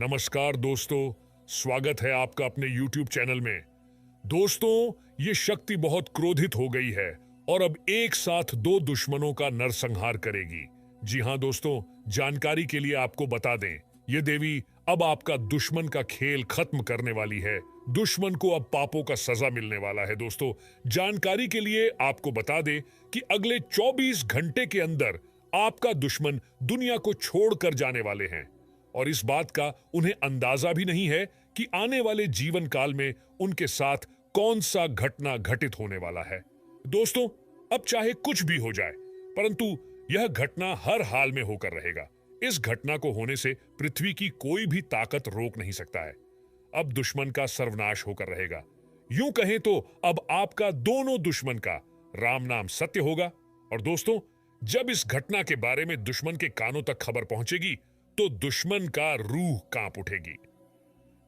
नमस्कार दोस्तों, स्वागत है आपका अपने YouTube चैनल में। दोस्तों, ये शक्ति बहुत क्रोधित हो गई है और अब एक साथ दो दुश्मनों का नरसंहार करेगी। जी हां दोस्तों, जानकारी के लिए आपको बता दें, ये देवी अब आपका दुश्मन का खेल खत्म करने वाली है। दुश्मन को अब पापों का सजा मिलने वाला है। दोस्तों, जानकारी के लिए आपको बता दें कि अगले 24 घंटे के अंदर आपका दुश्मन दुनिया को छोड़कर जाने वाले हैं और इस बात का उन्हें अंदाजा भी नहीं है कि आने वाले जीवन काल में उनके साथ कौन सा घटना घटित होने वाला है। दोस्तों, अब चाहे कुछ भी हो जाए, परंतु यह घटना हर हाल में होकर रहेगा। इस घटना को होने से पृथ्वी की कोई भी ताकत रोक नहीं सकता है। अब दुश्मन का सर्वनाश होकर रहेगा। यूं कहें तो अब आपका दोनों दुश्मन का राम नाम सत्य होगा। और दोस्तों, जब इस घटना के बारे में दुश्मन के कानों तक खबर पहुंचेगी तो दुश्मन का रूह कांप उठेगी।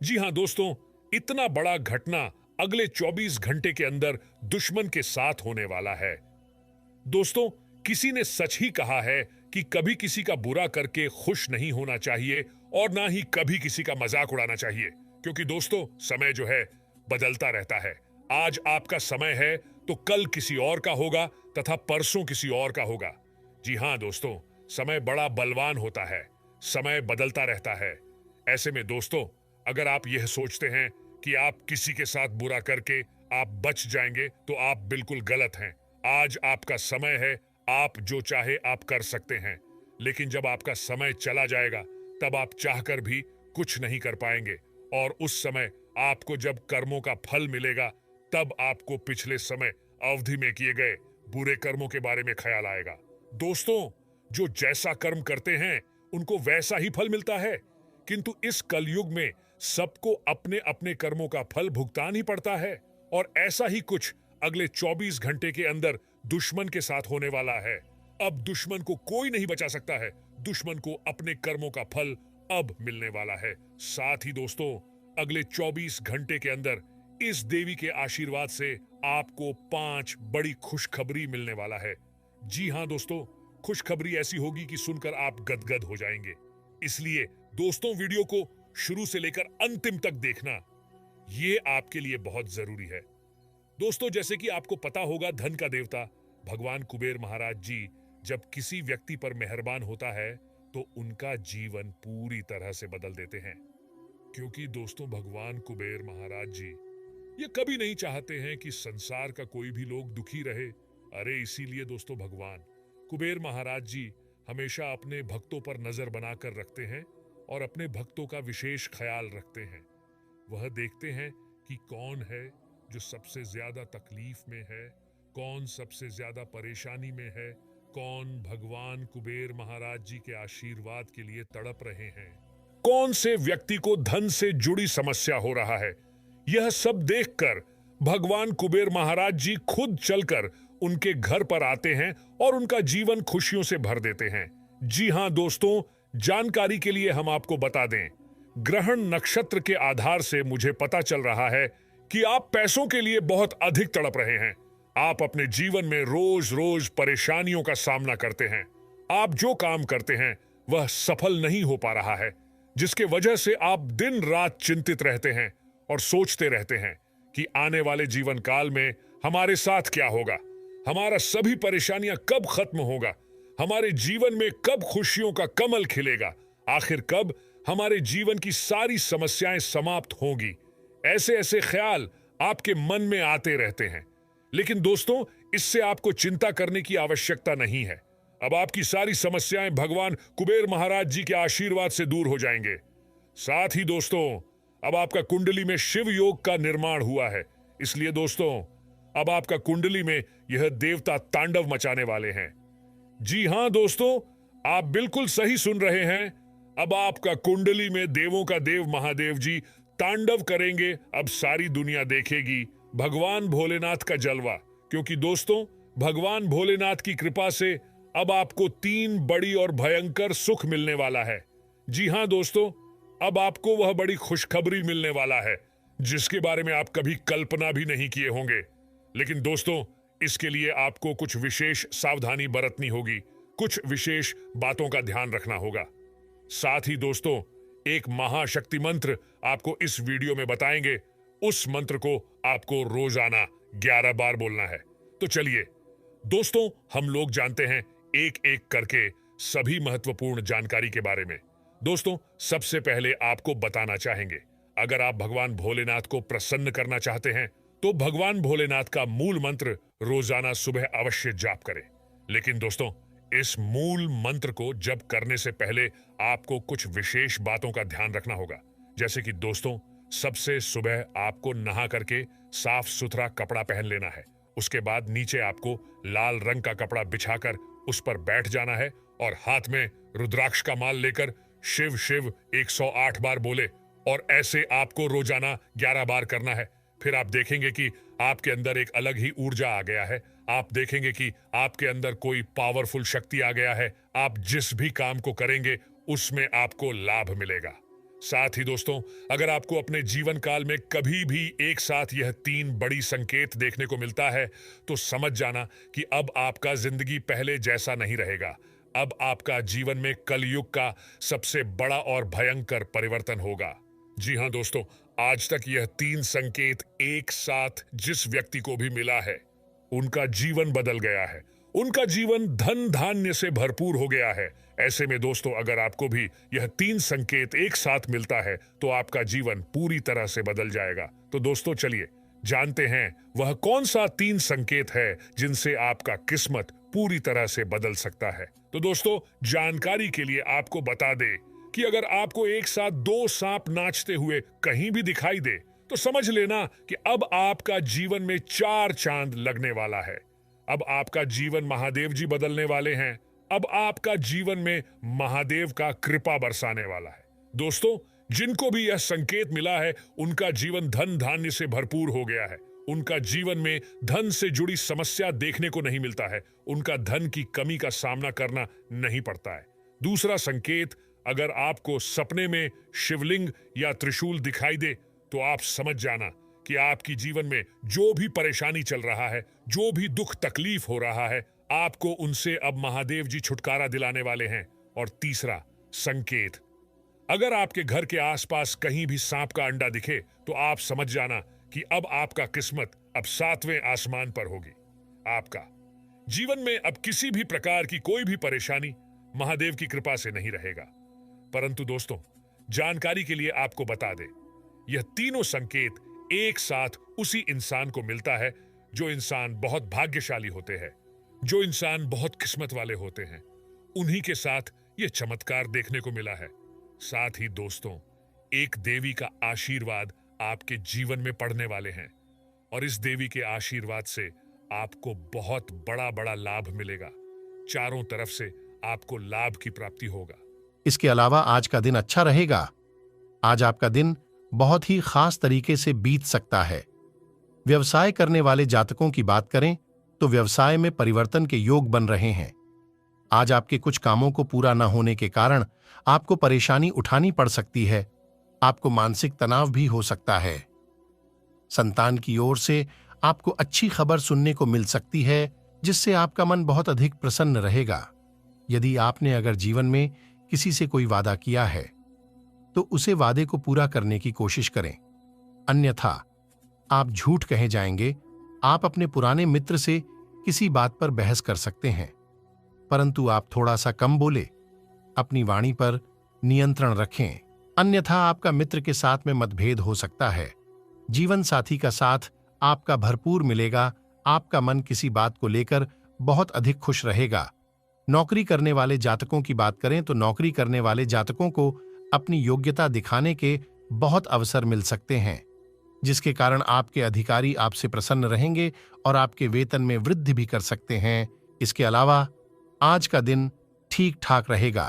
जी हां दोस्तों, इतना बड़ा घटना अगले 24 घंटे के अंदर दुश्मन के साथ होने वाला है। दोस्तों, किसी ने सच ही कहा है कि कभी किसी का बुरा करके खुश नहीं होना चाहिए और ना ही कभी किसी का मजाक उड़ाना चाहिए, क्योंकि दोस्तों समय जो है बदलता रहता है। आज आपका समय है तो कल किसी और का होगा तथा परसों किसी और का होगा। जी हां दोस्तों, समय बड़ा बलवान होता है, समय बदलता रहता है। ऐसे में दोस्तों, अगर आप यह सोचते हैं कि आप किसी के साथ बुरा करके आप बच जाएंगे तो आप बिल्कुल गलत हैं। आज आपका समय है, आप जो चाहे आप कर सकते हैं, लेकिन जब आपका समय चला जाएगा तब आप चाहकर भी कुछ नहीं कर पाएंगे और उस समय आपको जब कर्मों का फल मिलेगा तब आपको पिछले समय अवधि में किए गए बुरे कर्मों के बारे में ख्याल आएगा। दोस्तों, जो जैसा कर्म करते हैं उनको वैसा ही फल मिलता है, किंतु इस कलयुग में सबको अपने अपने कर्मों का फल भुगतान ही पड़ता है और ऐसा ही कुछ अगले 24 घंटे के अंदर दुश्मन के साथ होने वाला है। अब दुश्मन को कोई नहीं बचा सकता है। दुश्मन को अपने कर्मों का फल अब मिलने वाला है। साथ ही दोस्तों, अगले 24 घंटे के अंदर इस देवी के आशीर्वाद से आपको 5 बड़ी खुशखबरी मिलने वाला है। जी हां दोस्तों, खुशखबरी ऐसी होगी कि सुनकर आप गदगद हो जाएंगे। इसलिए दोस्तों, वीडियो को शुरू से लेकर अंतिम तक देखना, यह आपके लिए बहुत जरूरी है। दोस्तों, जैसे कि आपको पता होगा, धन का देवता भगवान कुबेर महाराज जी जब किसी व्यक्ति पर मेहरबान होता है तो उनका जीवन पूरी तरह से बदल देते हैं, क्योंकि दोस्तों भगवान कुबेर महाराज जी ये कभी नहीं चाहते हैं कि संसार का कोई भी लोग दुखी रहे। अरे इसीलिए दोस्तों भगवान कुबेर महाराज जी हमेशा अपने भक्तों पर नजर बनाकर रखते हैं और अपने भक्तों का विशेष ख्याल रखते हैं। वह देखते हैं कि कौन है जो सबसे ज्यादा तकलीफ में है, कौन सबसे ज्यादा परेशानी में है, कौन भगवान कुबेर महाराज जी के आशीर्वाद के लिए तड़प रहे हैं, कौन से व्यक्ति को धन से जुड़ी समस्या हो रहा है। यह सब देखकर भगवान कुबेर महाराज जी खुद चलकर उनके घर पर आते हैं और उनका जीवन खुशियों से भर देते हैं। जी हां दोस्तों, जानकारी के लिए हम आपको बता दें, ग्रहण नक्षत्र के आधार से मुझे पता चल रहा है कि आप पैसों के लिए बहुत अधिक तड़प रहे हैं। आप अपने जीवन में रोज रोज परेशानियों का सामना करते हैं। आप जो काम करते हैं वह सफल नहीं हो पा रहा है, जिसके वजह से आप दिन रात चिंतित रहते हैं और सोचते रहते हैं कि आने वाले जीवन काल में हमारे साथ क्या होगा, हमारा सभी परेशानियां कब खत्म होगा, हमारे जीवन में कब खुशियों का कमल खिलेगा, आखिर कब हमारे जीवन की सारी समस्याएं समाप्त होंगी। ऐसे ऐसे ख्याल आपके मन में आते रहते हैं। लेकिन दोस्तों, इससे आपको चिंता करने की आवश्यकता नहीं है। अब आपकी सारी समस्याएं भगवान कुबेर महाराज जी के आशीर्वाद से दूर हो जाएंगे। साथ ही दोस्तों, अब आपका कुंडली में शिव योग का निर्माण हुआ है। इसलिए दोस्तों, अब आपका कुंडली में यह देवता तांडव मचाने वाले हैं। जी हां दोस्तों, आप बिल्कुल सही सुन रहे हैं। अब आपका कुंडली में देवों का देव महादेव जी तांडव करेंगे। अब सारी दुनिया देखेगी भगवान भोलेनाथ का जलवा, क्योंकि दोस्तों भगवान भोलेनाथ की कृपा से अब आपको 3 बड़ी और भयंकर सुख मिलने वाला है। जी हां दोस्तों, अब आपको वह बड़ी खुशखबरी मिलने वाला है जिसके बारे में आप कभी कल्पना भी नहीं किए होंगे। लेकिन दोस्तों, इसके लिए आपको कुछ विशेष सावधानी बरतनी होगी, कुछ विशेष बातों का ध्यान रखना होगा। साथ ही दोस्तों, एक महाशक्ति मंत्र आपको इस वीडियो में बताएंगे। उस मंत्र को आपको रोजाना 11 बार बोलना है। तो चलिए दोस्तों, हम लोग जानते हैं एक एक करके सभी महत्वपूर्ण जानकारी के बारे में। दोस्तों, सबसे पहले आपको बताना चाहेंगे, अगर आप भगवान भोलेनाथ को प्रसन्न करना चाहते हैं तो भगवान भोलेनाथ का मूल मंत्र रोजाना सुबह अवश्य जाप करें। लेकिन दोस्तों, इस मूल मंत्र को जप करने से पहले आपको कुछ विशेष बातों का ध्यान रखना होगा। जैसे कि दोस्तों, सबसे सुबह आपको नहा करके साफ सुथरा कपड़ा पहन लेना है। उसके बाद नीचे आपको लाल रंग का कपड़ा बिछाकर उस पर बैठ जाना है और हाथ में रुद्राक्ष का माल लेकर शिव शिव 108 बार बोले, और ऐसे आपको रोजाना 11 बार करना है। फिर आप देखेंगे कि आपके अंदर एक अलग ही ऊर्जा आ गया है। आप देखेंगे कि आपके अंदर कोई पावरफुल शक्ति आ गया है। आप जिस भी काम को करेंगे उसमें आपको लाभ मिलेगा। साथ ही दोस्तों, अगर आपको अपने जीवन काल में कभी भी एक साथ यह 3 बड़ी संकेत देखने को मिलता है तो समझ जाना कि अब आपका जिंदगी पहले जैसा नहीं रहेगा। अब आपका जीवन में कलयुग का सबसे बड़ा और भयंकर परिवर्तन होगा। जी हां दोस्तों, आज तक यह 3 संकेत एक साथ जिस व्यक्ति को भी मिला है उनका जीवन बदल गया है। उनका जीवन धन धान्य से भरपूर हो गया है। ऐसे में दोस्तों, अगर आपको भी यह 3 संकेत एक साथ मिलता है तो आपका जीवन पूरी तरह से बदल जाएगा। तो दोस्तों चलिए जानते हैं वह कौन सा 3 संकेत है जिनसे आपका किस्मत पूरी तरह से बदल सकता है। तो दोस्तों, जानकारी के लिए आपको बता दे कि अगर आपको एक साथ 2 सांप नाचते हुए कहीं भी दिखाई दे तो समझ लेना कि अब आपका जीवन में 4 चांद लगने वाला है। अब आपका जीवन महादेव जी बदलने वाले हैं। अब आपका जीवन में महादेव का कृपा बरसाने वाला है। दोस्तों, जिनको भी यह संकेत मिला है उनका जीवन धन धान्य से भरपूर हो गया है। उनका जीवन में धन से जुड़ी समस्या देखने को नहीं मिलता है। उनका धन की कमी का सामना करना नहीं पड़ता है। दूसरा संकेत, अगर आपको सपने में शिवलिंग या त्रिशूल दिखाई दे तो आप समझ जाना कि आपकी जीवन में जो भी परेशानी चल रहा है, जो भी दुख तकलीफ हो रहा है, आपको उनसे अब महादेव जी छुटकारा दिलाने वाले हैं। और तीसरा संकेत, अगर आपके घर के आसपास कहीं भी सांप का अंडा दिखे तो आप समझ जाना कि अब आपका किस्मत अब 7वें आसमान पर होगी। आपका जीवन में अब किसी भी प्रकार की कोई भी परेशानी महादेव की कृपा से नहीं रहेगा। परंतु दोस्तों, जानकारी के लिए आपको बता दें, यह तीनों संकेत एक साथ उसी इंसान को मिलता है जो इंसान बहुत भाग्यशाली होते हैं, जो इंसान बहुत किस्मत वाले होते हैं। उन्हीं के साथ यह चमत्कार देखने को मिला है। साथ ही दोस्तों, एक देवी का आशीर्वाद आपके जीवन में पड़ने वाले हैं और इस देवी के आशीर्वाद से आपको बहुत बड़ा बड़ा लाभ मिलेगा। चारों तरफ से आपको लाभ की प्राप्ति होगा। इसके अलावा आज का दिन अच्छा रहेगा। आज आपका दिन बहुत ही खास तरीके से बीत सकता है। व्यवसाय करने वाले जातकों की बात करें तो व्यवसाय में परिवर्तन के योग बन रहे हैं। आज आपके कुछ कामों को पूरा न होने के कारण आपको परेशानी उठानी पड़ सकती है। आपको मानसिक तनाव भी हो सकता है। संतान की ओर से आपको अच्छी खबर सुनने को मिल सकती है जिससे आपका मन बहुत अधिक प्रसन्न रहेगा। यदि आपने अगर जीवन में किसी से कोई वादा किया है तो उसे वादे को पूरा करने की कोशिश करें, अन्यथा आप झूठ कहे जाएंगे। आप अपने पुराने मित्र से किसी बात पर बहस कर सकते हैं, परंतु आप थोड़ा सा कम बोले, अपनी वाणी पर नियंत्रण रखें, अन्यथा आपका मित्र के साथ में मतभेद हो सकता है। जीवन साथी का साथ आपका भरपूर मिलेगा। आपका मन किसी बात को लेकर बहुत अधिक खुश रहेगा। नौकरी करने वाले जातकों की बात करें तो नौकरी करने वाले जातकों को अपनी योग्यता दिखाने के बहुत अवसर मिल सकते हैं, जिसके कारण आपके अधिकारी आपसे प्रसन्न रहेंगे और आपके वेतन में वृद्धि भी कर सकते हैं। इसके अलावा आज का दिन ठीक ठाक रहेगा।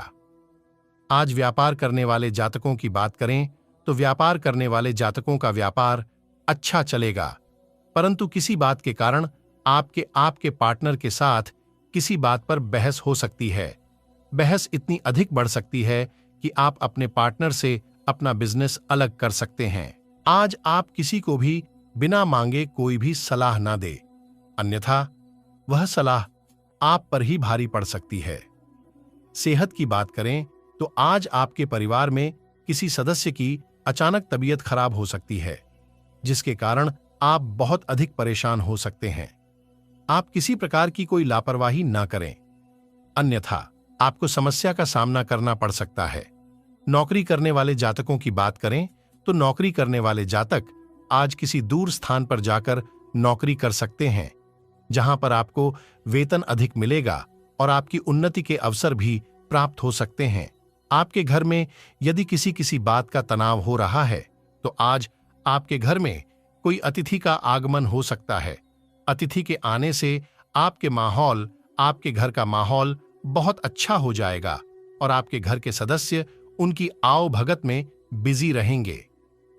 आज व्यापार करने वाले जातकों की बात करें तो व्यापार करने वाले जातकों का व्यापार अच्छा चलेगा, परंतु किसी बात के कारण आपके पार्टनर के साथ किसी बात पर बहस हो सकती है। बहस इतनी अधिक बढ़ सकती है कि आप अपने पार्टनर से अपना बिजनेस अलग कर सकते हैं। आज आप किसी को भी बिना मांगे कोई भी सलाह ना दे, अन्यथा वह सलाह आप पर ही भारी पड़ सकती है। सेहत की बात करें तो आज आपके परिवार में किसी सदस्य की अचानक तबीयत खराब हो सकती है, जिसके कारण आप बहुत अधिक परेशान हो सकते हैं। आप किसी प्रकार की कोई लापरवाही ना करें, अन्यथा आपको समस्या का सामना करना पड़ सकता है। नौकरी करने वाले जातकों की बात करें तो नौकरी करने वाले जातक आज किसी दूर स्थान पर जाकर नौकरी कर सकते हैं, जहां पर आपको वेतन अधिक मिलेगा और आपकी उन्नति के अवसर भी प्राप्त हो सकते हैं। आपके घर में यदि किसी बात का तनाव हो रहा है तो आज आपके घर में कोई अतिथि का आगमन हो सकता है। अतिथि के आने से आपके घर का माहौल बहुत अच्छा हो जाएगा और आपके घर के सदस्य उनकी आओ भगत में बिजी रहेंगे।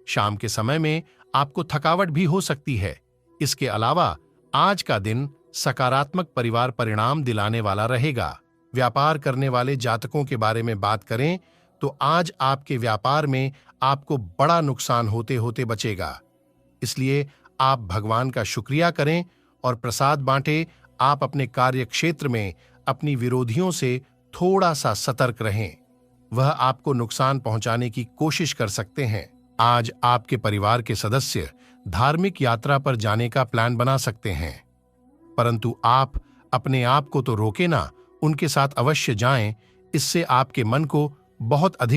शाम के समय में आपको थकावट भी हो सकती है। इसके अलावा आज का दिन सकारात्मक परिवार परिणाम दिलाने वाला रहेगा। व्यापार करने वाले जातकों के बारे में बात करें तो आज आपके व्यापार में आपको बड़ा नुकसान होते होते बचेगा, इसलिए आप भगवान का शुक्रिया करें और प्रसाद बांटें। आप अपने कार्य क्षेत्र में अपनी विरोधियों से थोड़ा सा सतर्क रहें, वह आपको नुकसान पहुंचाने की कोशिश कर सकते हैं। आज आपके परिवार के सदस्य धार्मिक यात्रा पर जाने का प्लान बना सकते हैं, परंतु आप अपने आप को तो रोके ना, उनके साथ अवश्य जाएं। इससे आपके मन को बहुत अधिक